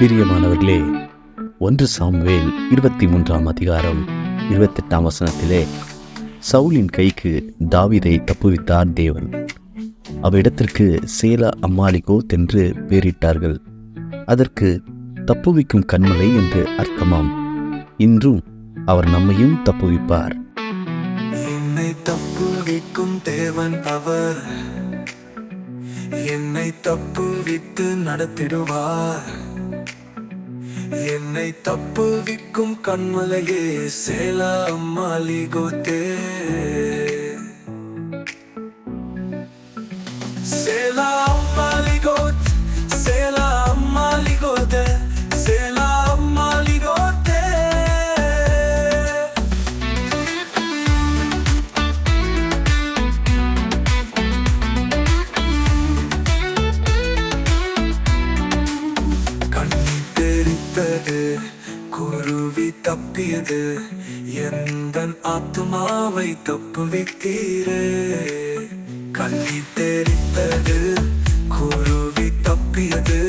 பிரியமானவர்களே, 1 சாமுவேல் 23 அதிகாரம் 28 சவுலின் கைக்கு தாவீதை தப்புவித்தார் தேவன். அவ்விடத்திற்கு சேலா அம்மாலிகோத் என்று பெயரிட்டார்கள். அதற்கு தப்புவிக்கும் கன்மலை என்று அர்த்தமாம். இன்றும் அவர் நம்மையும் தப்புவிப்பார். என்னை தப்புவிக்கும் தேவன் அவர், என்னை தப்புவித்து நடத்திடுவார். என்னை தப்புவிக்கும் கன்மலையே சேலா அம்மாலிகோத்தே, சேலா அம்மாலிகோத், சேலா அம்மாலிகோத்தே, சேலா அம்மாலிகோத்தே. குருவி தப்பியது, எந்தன் ஆத்துமாவை தப்புவித்தீரே. கண்ணி தெரித்தது, குருவி தப்பியது,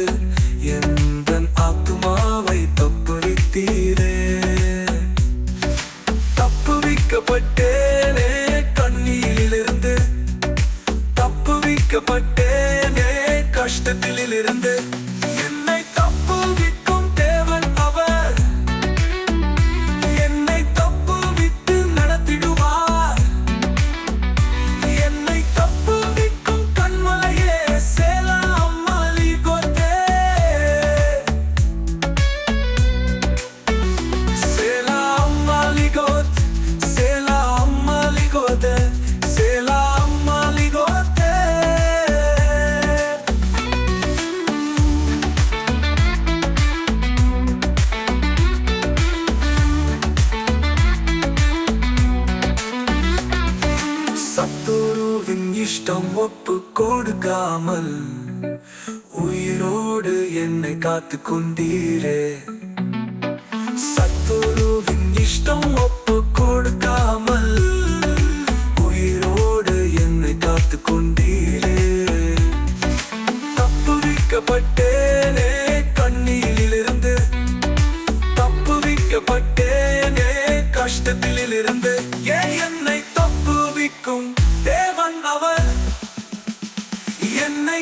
எந்தன் ஆத்துமாவை தப்புவித்தீரே. தப்புவிக்கப்பட்டேனே கண்ணீரிலிருந்து, தப்புவிக்கப்பட்டேனே கஷ்டத்திலிருந்து. என்னை தப்புவிக்கும் தேவன் அவர், என்னை தப்புவித்து நடத்திடுவார். என்னை தப்புவிக்கும் கன்மலையே சேலா அம்மாலிகோத்தே, சேலா அம்மாலிகோத், சேலா அம்மாலிகோத்தே, சேலா அம்மாலிகோத்தே. சத்துருவின் இஷ்டம் ஒப்பு கொடுக்காமல் உயிரோடு என்னை காத்து கொண்டீரே. சத்துருவின் இஷ்டம் ஒப்பு கொடுக்காமல் உயிரோடு என்னை காத்து கொண்டீரே. தப்புவிக்கப்பட்டேனே கண்ணீரிலிருந்து, தப்புவிக்கப்பட்டேனே கஷ்டத்திலிருந்து. என்னை தப்புவிக்கும் தேவன் அவர், என்னை